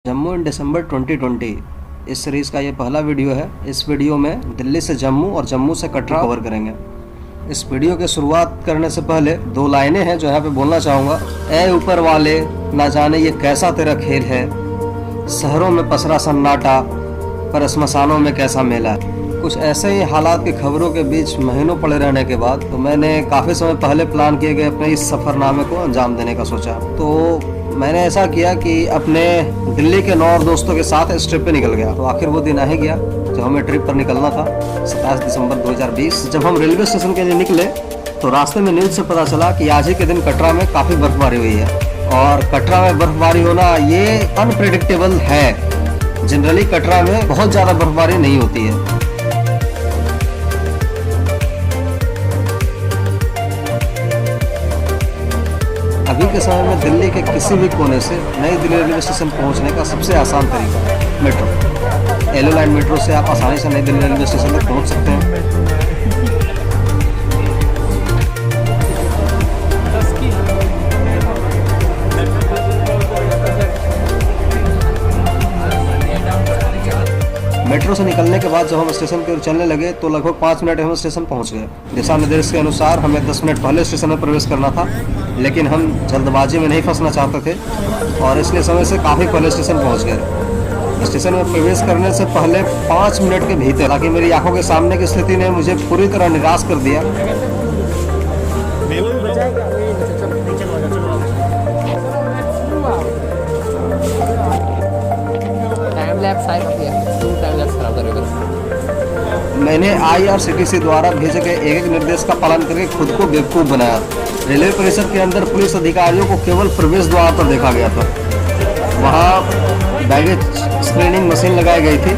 जम्मू इन दिसंबर 2020 इस सीरीज़ का ये पहला वीडियो है। इस वीडियो में दिल्ली से जम्मू और जम्मू से कटरा कवर करेंगे। इस वीडियो की शुरुआत करने से पहले दो लाइनें हैं जो यहाँ पे बोलना चाहूँगा। ए ऊपर वाले, ना जाने ये कैसा तेरा खेल है, शहरों में पसरा सन्नाटा पर स्मशानों में कैसा मेला। कुछ ऐसे ही हालात की खबरों के बीच महीनों पड़े रहने के बाद तो मैंने काफ़ी समय पहले प्लान किए गए अपने इस सफ़रनामे को अंजाम देने का सोचा। तो मैंने ऐसा किया कि अपने दिल्ली के 9 दोस्तों के साथ इस ट्रिप पे निकल गया। तो आखिर वो दिन आ ही गया जब हमें ट्रिप पर निकलना था, 27 दिसंबर 2020। जब हम रेलवे स्टेशन के लिए निकले तो रास्ते में न्यूज़ से पता चला कि आज ही के दिन कटरा में काफ़ी बर्फबारी हुई है। और कटरा में बर्फबारी होना ये अनप्रेडिक्टेबल है। जनरली कटरा में बहुत ज़्यादा बर्फबारी नहीं होती है। अभी के समय में दिल्ली के किसी भी कोने से नई दिल्ली रेलवे स्टेशन पहुंचने का सबसे आसान तरीका मेट्रो। येलो लाइन मेट्रो से आप आसानी से नई दिल्ली रेलवे स्टेशन तक पहुंच सकते हैं। मेट्रो से निकलने के बाद जब हम स्टेशन की ओर चलने लगे तो लगभग 5 मिनट हम स्टेशन पहुंच गए। दिशा निर्देश के अनुसार हमें 10 मिनट पहले स्टेशन में प्रवेश करना था, लेकिन हम जल्दबाजी में नहीं फंसना चाहते थे और इसलिए समय से काफ़ी पहले स्टेशन पहुंच गए। स्टेशन में प्रवेश करने से पहले 5 मिनट के भीतर, ताकि मेरी आंखों के सामने की स्थिति ने मुझे पूरी तरह निराश कर दिया। मैंने IRCTC द्वारा भेजे गए एक निर्देश का पालन करके खुद को बेवकूफ़ बनाया। रेलवे परिसर के अंदर पुलिस अधिकारियों को केवल प्रवेश द्वार पर देखा गया था। वहाँ बैगेज स्क्रीनिंग मशीन लगाई गई थी।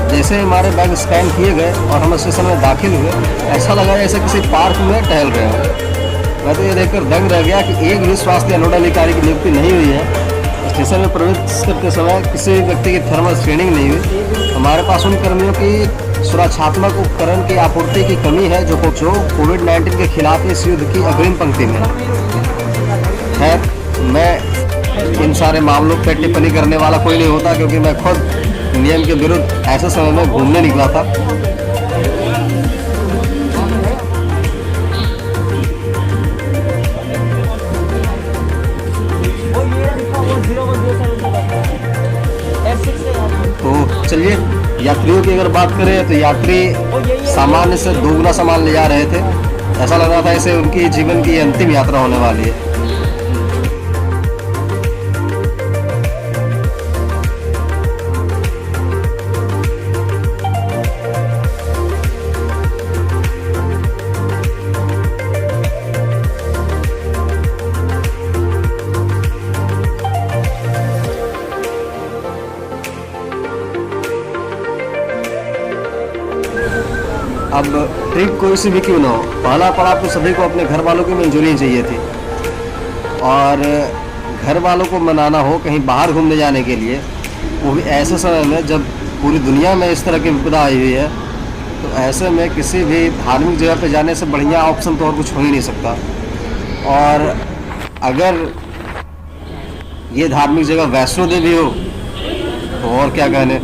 जैसे हमारे बैग स्कैन किए गए और हम स्टेशन में दाखिल हुए, ऐसा लगा जैसे किसी पार्क में टहल रहे हो। मैं तो ये देखकर दंग रह गया कि एक भी स्वास्थ्य नोडल अधिकारी की नियुक्ति नहीं हुई है। स्टेशन में प्रवेश करते समय किसी भी व्यक्ति की थर्मल स्क्रीनिंग नहीं हुई। हमारे पास उन कर्मियों की सुरक्षात्मक उपकरण की आपूर्ति की कमी है जो कोविड-19 के खिलाफ इस युद्ध की अग्रिम पंक्ति में। खैर, मैं इन सारे मामलों पर टिप्पणी करने वाला कोई नहीं होता, क्योंकि मैं खुद नियम के विरुद्ध ऐसे समय में घूमने निकला था। तो चलिए, यात्रियों की अगर बात करें तो यात्री सामान्य से दोगुना सामान ले जा रहे थे। ऐसा लग रहा था जैसे उनकी जीवन की अंतिम यात्रा होने वाली है। अब ट्रिप कोई सी भी क्यों ना हो, पहला पड़ाव तो सभी को अपने घर वालों की मंजूरी चाहिए थी। और घर वालों को मनाना हो कहीं बाहर घूमने जाने के लिए, वो भी ऐसे समय में जब पूरी दुनिया में इस तरह की विपदा आई हुई है, तो ऐसे में किसी भी धार्मिक जगह पे जाने से बढ़िया ऑप्शन तो और कुछ हो ही नहीं सकता। और अगर ये धार्मिक जगह वैष्णो देवी हो तो और क्या कहने।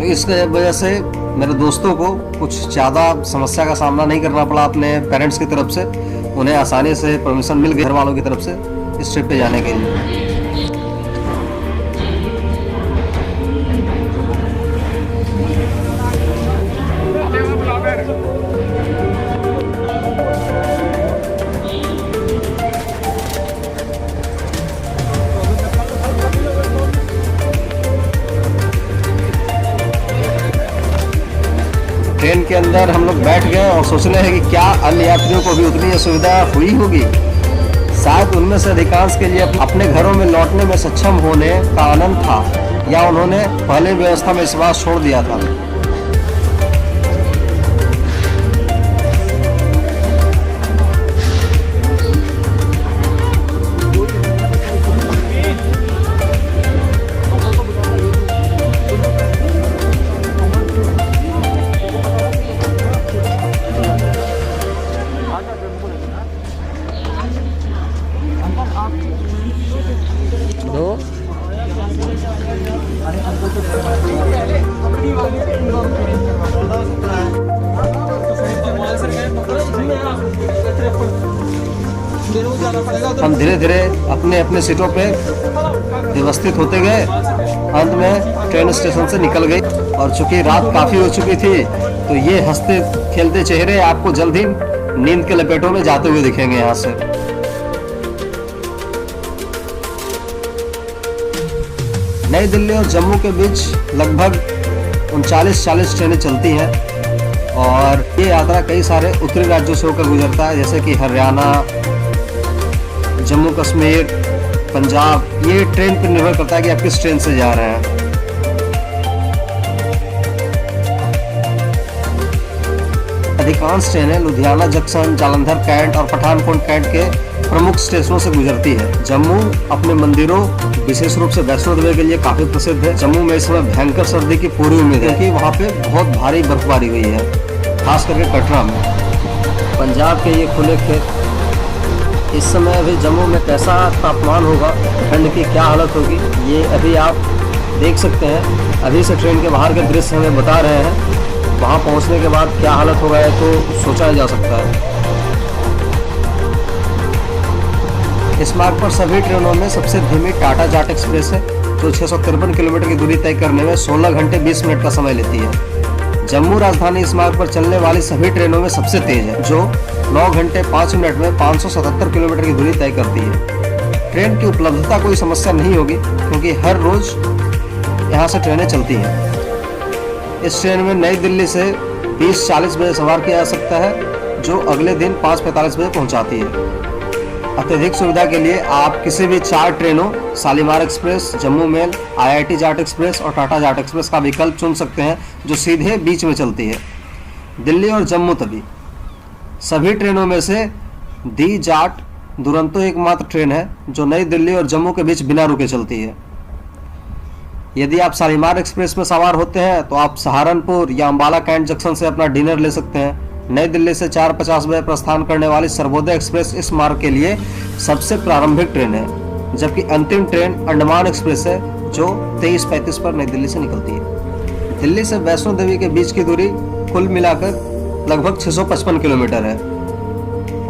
इस वजह से मेरे दोस्तों को कुछ ज़्यादा समस्या का सामना नहीं करना पड़ा अपने पेरेंट्स की तरफ से। उन्हें आसानी से परमिशन मिल गई घर वालों की तरफ से इस ट्रिप पे जाने के लिए। ट्रेन के अंदर हम लोग बैठ गए और सोच रहे हैं कि क्या अन्य यात्रियों को भी उतनी असुविधा हुई होगी। शायद उनमें से अधिकांश के लिए अपने घरों में लौटने में सक्षम होने का आनंद था, या उन्होंने पहले व्यवस्था में विश्वास छोड़ दिया था। हम धीरे धीरे अपने अपने सीटों पे व्यवस्थित होते गए। अंत में ट्रेन स्टेशन से निकल गई और चूंकि रात काफ़ी हो चुकी थी तो ये हंसते खेलते चेहरे आपको जल्द ही नींद के लपेटों में जाते हुए दिखेंगे यहाँ से। नई दिल्ली और जम्मू के बीच लगभग 39-40 ट्रेनें चलती हैं और ये यात्रा कई सारे उत्तरी राज्यों से होकर गुजरता है, जैसे कि हरियाणा, जम्मू कश्मीर, पंजाब। ये ट्रेन पर निर्भर करता है कि आप किस ट्रेन से जा रहे हैं। अधिकांश ट्रेनें लुधियाना जंक्शन, जालंधर कैंट और पठानकोट कैंट के प्रमुख स्टेशनों से गुजरती है। जम्मू अपने मंदिरों, विशेष रूप से वैष्णो देवी के लिए काफी प्रसिद्ध है। जम्मू में इस समय भयंकर सर्दी की पूरी उम्मीद है क्योंकि वहाँ पे बहुत भारी बर्फबारी हुई है, खास करके कटरा में। पंजाब के ये खुले खेत। इस समय अभी जम्मू में कैसा तापमान होगा, ठंड की क्या हालत होगी, ये अभी आप देख सकते हैं। अभी से ट्रेन के बाहर के दृश्य हमें बता रहे हैं। वहाँ पहुँचने के बाद क्या हालत होगा ये तो सोचा जा सकता है। इस मार्ग पर सभी ट्रेनों में सबसे धीमी टाटा जाट एक्सप्रेस है, जो 653 किलोमीटर की दूरी तय करने में 16 घंटे 20 मिनट का समय लेती है। जम्मू राजधानी इस मार्ग पर चलने वाली सभी ट्रेनों में सबसे तेज है, जो 9 घंटे 5 मिनट में 577 किलोमीटर की दूरी तय करती है। ट्रेन की उपलब्धता कोई समस्या नहीं होगी क्योंकि हर रोज यहाँ से ट्रेनें चलती हैं। इस ट्रेन में नई दिल्ली से 20:40 बजे सवार किया जा सकता है, जो अगले दिन 5:45 बजे पहुँचाती है। अत्यधिक सुविधा के लिए आप किसी भी 4 ट्रेनों, Shalimar express, Jammu mail, IIT Jat express और टाटा जाट एक्सप्रेस का विकल्प चुन सकते हैं, जो सीधे बीच में चलती है। दिल्ली और जम्मू तवी। सभी ट्रेनों में से दी जाट दुरंतो एकमात्र ट्रेन है जो नई दिल्ली और जम्मू के बीच बिना रुके चलती है। यदि आप शालीमार एक्सप्रेस में सवार होते हैं तो आप सहारनपुर या अम्बाला कैंट जंक्शन से अपना डिनर ले सकते हैं। नई दिल्ली से 4:50 बजे प्रस्थान करने वाली सर्वोदय एक्सप्रेस इस मार्ग के लिए सबसे प्रारंभिक ट्रेन है, जबकि अंतिम ट्रेन अंडमान एक्सप्रेस है, जो 23:35 पर नई दिल्ली से निकलती है। दिल्ली से वैष्णो देवी के बीच की दूरी कुल मिलाकर लगभग 655 किलोमीटर है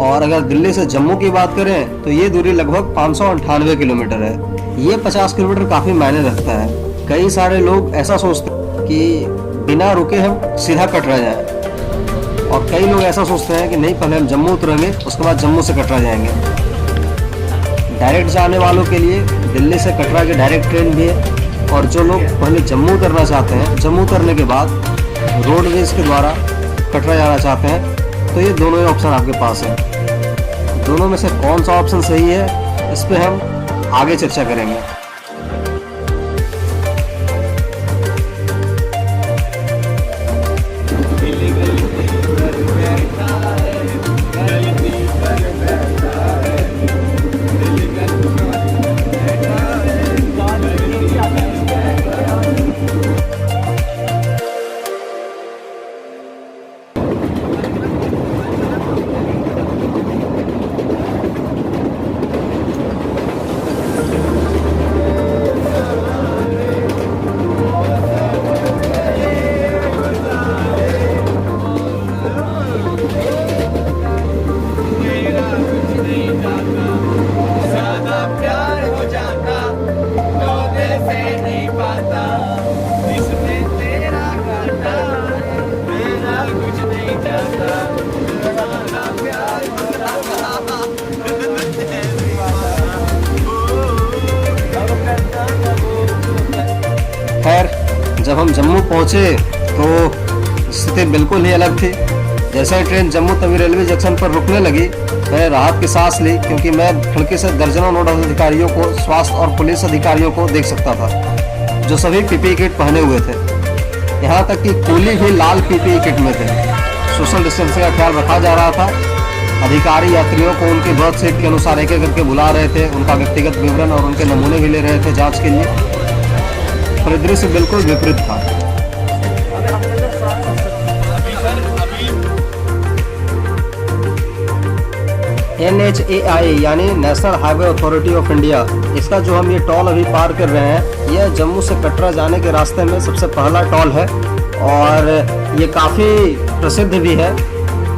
और अगर दिल्ली से जम्मू की बात करें तो ये दूरी लगभग 598 किलोमीटर है। ये 50 किलोमीटर काफ़ी मायने रखता है। कई सारे लोग ऐसा सोचते हैं कि बिना रुके हम सीधा कटरा जाएं, और कई लोग ऐसा सोचते हैं कि नहीं, पहले हम जम्मू उतरेंगे उसके बाद जम्मू से कटरा जाएंगे। डायरेक्ट जाने वालों के लिए दिल्ली से कटरा की डायरेक्ट ट्रेन भी है, और जो लोग पहले जम्मू उतरना चाहते हैं, जम्मू उतरने के बाद रोडवेज के द्वारा कटरा जाना चाहते हैं, तो ये दोनों ही ऑप्शन आपके पास है। दोनों में से कौन सा ऑप्शन सही है, इस पर हम आगे चर्चा करेंगे। जब हम जम्मू पहुंचे तो स्थिति बिल्कुल ही अलग थी। जैसे ही train Jammu Tawi railway junction पर रुकने लगी, मैंने राहत की सांस ली क्योंकि मैं खिड़की से दर्जनों नोडल अधिकारियों को, स्वास्थ्य और पुलिस अधिकारियों को देख सकता था, जो सभी पीपीई किट पहने हुए थे। यहाँ तक कि कूली भी लाल पीपीई किट में थे। सोशल डिस्टेंसिंग का ख्याल रखा जा रहा था। अधिकारी यात्रियों को उनकी बर्थ सीट के अनुसार एक एक करके बुला रहे थे, उनका व्यक्तिगत विवरण और उनके नमूने भी ले रहे थे जांच के लिए। परिदृश्य बिल्कुल विपरीत था। NHAI यानी national highway authority of India, इसका जो हम ये टॉल अभी पार कर रहे हैं, यह जम्मू से कटरा जाने के रास्ते में सबसे पहला टॉल है और ये काफ़ी प्रसिद्ध भी है।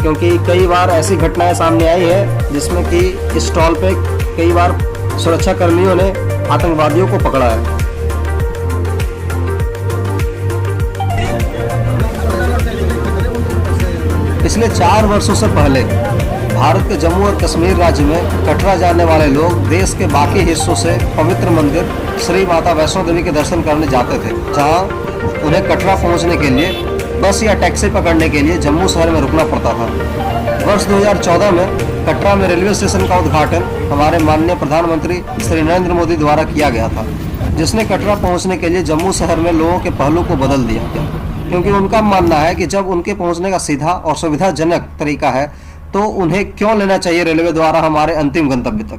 क्योंकि कई बार ऐसी घटनाएं सामने आई है जिसमें कि इस स्टॉल पे कई बार सुरक्षा कर्मियों ने आतंकवादियों को पकड़ा है। पिछले 4 वर्षों से पहले भारत के जम्मू और कश्मीर राज्य में कटरा जाने वाले लोग देश के बाकी हिस्सों से पवित्र मंदिर श्री माता वैष्णो देवी के दर्शन करने जाते थे, जहां उन्हें कटरा पहुंचने के लिए बस या टैक्सी पकड़ने के लिए जम्मू शहर में रुकना पड़ता था। वर्ष 2014 में कटरा में रेलवे स्टेशन का उद्घाटन हमारे माननीय प्रधानमंत्री श्री नरेंद्र मोदी द्वारा किया गया था, जिसने कटरा पहुंचने के लिए जम्मू शहर में लोगों के पहलू को बदल दिया, क्योंकि उनका मानना है कि जब उनके पहुंचने का सीधा और सुविधाजनक तरीका है तो उन्हें क्यों लेना चाहिए रेलवे द्वारा हमारे अंतिम गंतव्य तक।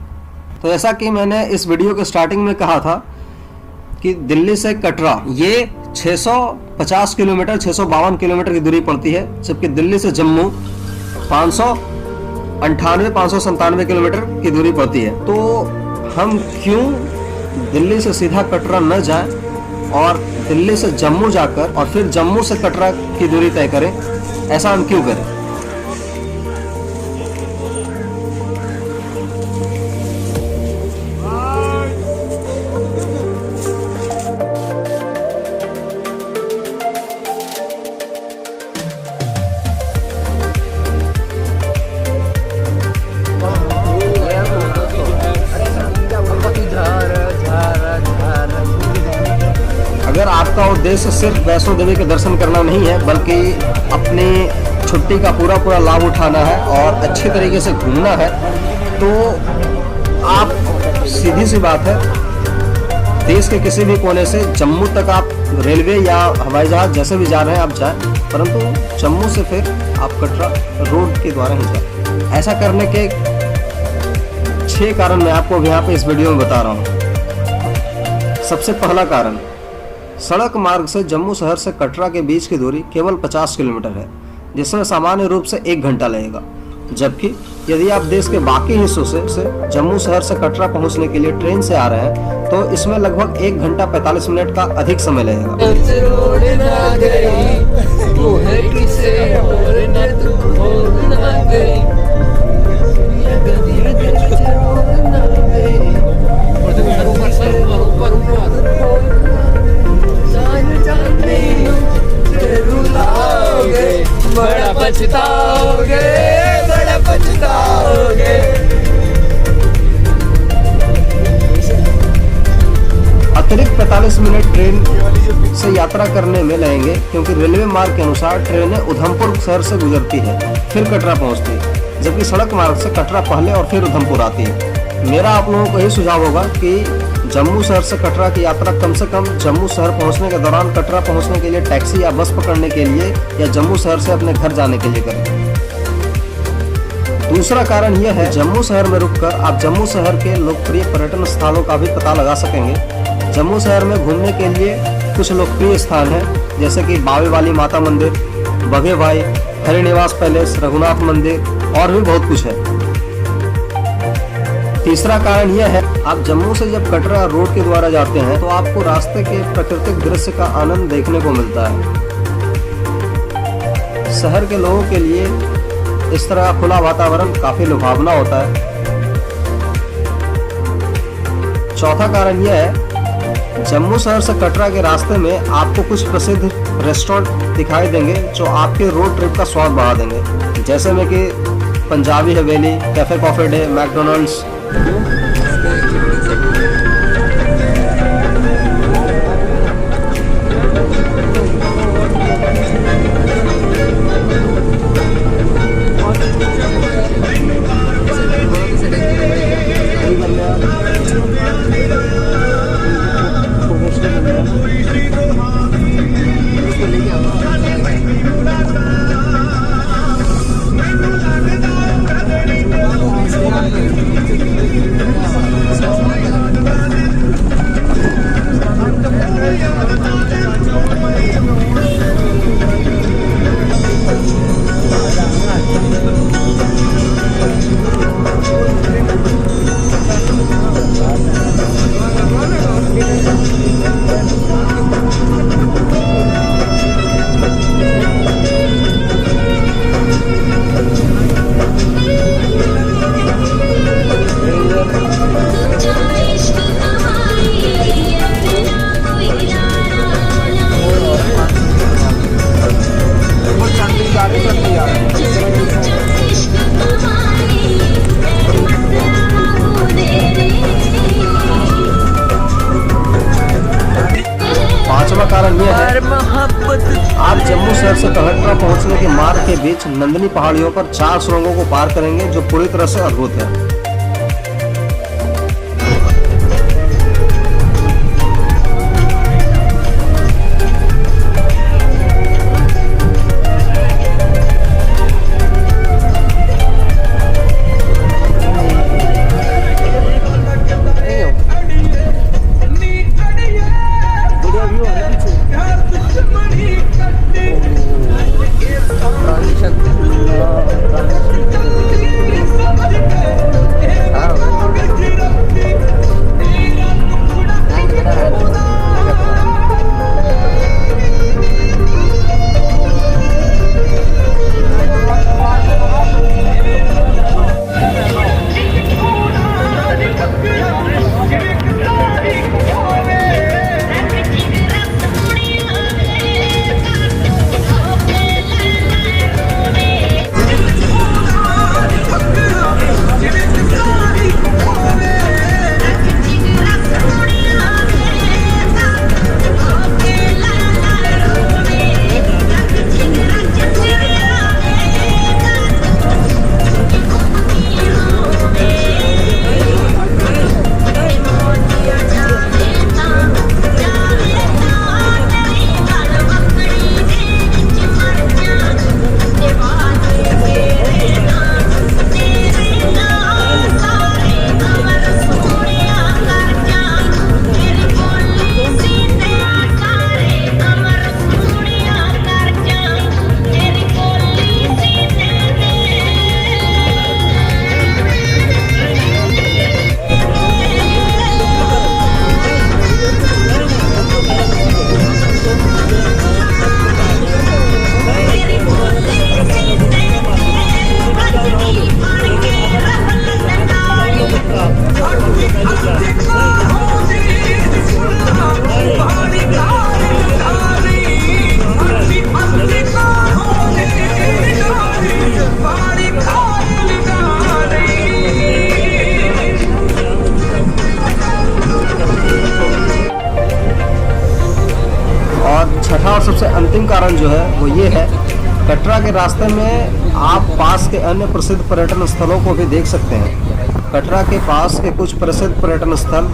तो जैसा कि मैंने इस वीडियो के स्टार्टिंग में कहा था कि दिल्ली से कटरा ये 650 किलोमीटर 652 किलोमीटर की दूरी पड़ती है, जबकि दिल्ली से जम्मू 597 किलोमीटर की दूरी पड़ती है। तो हम क्यों दिल्ली से सीधा कटरा न जाएं और दिल्ली से जम्मू जाकर और फिर जम्मू से कटरा की दूरी तय करें, ऐसा हम क्यों करें। अगर आपका उद्देश्य सिर्फ वैष्णो देवी के दर्शन करना नहीं है, बल्कि अपनी छुट्टी का पूरा लाभ उठाना है और अच्छे तरीके से घूमना है, तो आप सीधी सी बात है देश के किसी भी कोने से जम्मू तक आप रेलवे या हवाई जहाज जैसे भी जा रहे हैं आप जाएं, परंतु जम्मू से फिर आप कटरा रोड के द्वारा ही जाएं। ऐसा करने के 6 कारण मैं आपको यहाँ पे इस वीडियो में बता रहा हूँ। सबसे पहला कारण, सड़क मार्ग से जम्मू शहर से कटरा के बीच की दूरी केवल 50 किलोमीटर है, जिसमें सामान्य रूप से 1 घंटा लगेगा, जबकि यदि आप देश के बाकी हिस्सों से जम्मू शहर से कटरा पहुंचने के लिए ट्रेन से आ रहे हैं तो इसमें लगभग 1 घंटा 45 मिनट का अधिक समय लगेगा। बड़ा पछताओगे, बड़ा पछताओगे। अतिरिक्त 45 मिनट ट्रेन से यात्रा करने में लगेंगे, क्योंकि रेलवे मार्ग के अनुसार ट्रेनें उधमपुर शहर से गुजरती है फिर कटरा पहुंचती है, जबकि सड़क मार्ग से कटरा पहले और फिर उधमपुर आती है। मेरा आप लोगों को यही सुझाव होगा कि जम्मू शहर से कटरा की यात्रा कम से कम जम्मू शहर पहुंचने के दौरान कटरा पहुंचने के लिए टैक्सी या बस पकड़ने के लिए या जम्मू शहर से अपने घर जाने के लिए करें। दूसरा कारण यह है, जम्मू शहर में रुककर आप जम्मू शहर के लोकप्रिय पर्यटन स्थलों का भी पता लगा सकेंगे। जम्मू शहर में घूमने के लिए कुछ लोकप्रिय स्थान हैं, जैसे कि बावे वाली माता मंदिर, बघे भाई, हरिनिवास पैलेस, रघुनाथ मंदिर और भी बहुत कुछ है। तीसरा कारण यह है, आप जम्मू से जब कटरा रोड के द्वारा जाते हैं तो आपको रास्ते के प्राकृतिक दृश्य का आनंद देखने को मिलता है। शहर के लोगों के लिए इस तरह का खुला वातावरण काफी लुभावना होता है। चौथा कारण यह है, जम्मू शहर से कटरा के रास्ते में आपको कुछ प्रसिद्ध रेस्टोरेंट दिखाई देंगे जो आपके रोड ट्रिप का स्वाद बढ़ा देंगे, जैसे में कि पंजाबी हवेली, cafe coffee day, McDonald's. Katra पहुंचने के मार्ग के बीच नंदनी पहाड़ियों पर 4 सुरंगों को पार करेंगे जो पूरी तरह से अद्भुत है। छठा और सबसे अंतिम कारण जो है वो ये है, कटरा के रास्ते में आप पास के अन्य प्रसिद्ध पर्यटन स्थलों को भी देख सकते हैं। कटरा के पास के कुछ प्रसिद्ध पर्यटन स्थल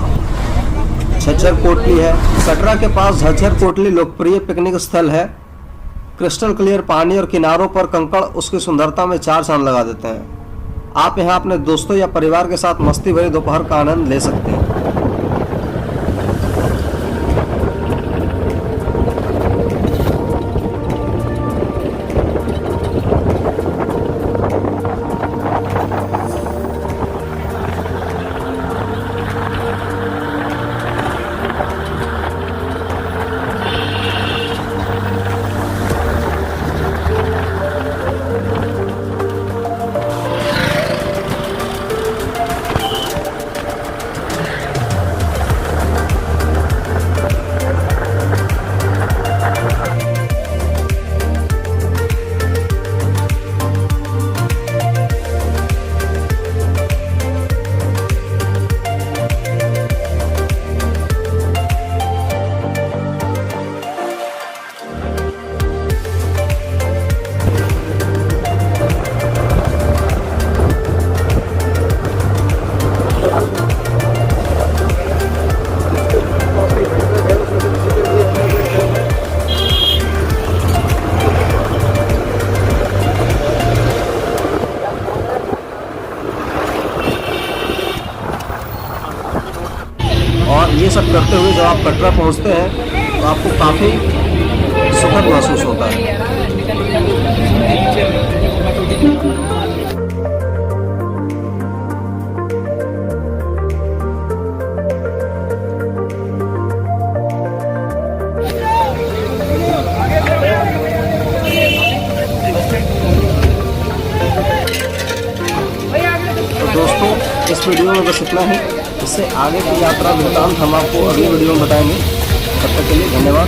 झज्जर कोटली है। कटरा के पास झज्जर कोटली लोकप्रिय पिकनिक स्थल है। क्रिस्टल क्लियर पानी और किनारों पर कंकड़ उसकी सुंदरता में 4 चांद लगा देते हैं। आप यहाँ अपने दोस्तों या परिवार के साथ मस्ती भरी दोपहर का आनंद ले सकते हैं। और ये सब करते हुए जब आप कटरा पहुंचते हैं तो आपको काफ़ी सुखद महसूस होता है। तो दोस्तों, इस वीडियो में बस इतना ही। इससे आगे की यात्रा वृतांत हम आपको अगली वीडियो में बताएंगे। तब तक के लिए धन्यवाद।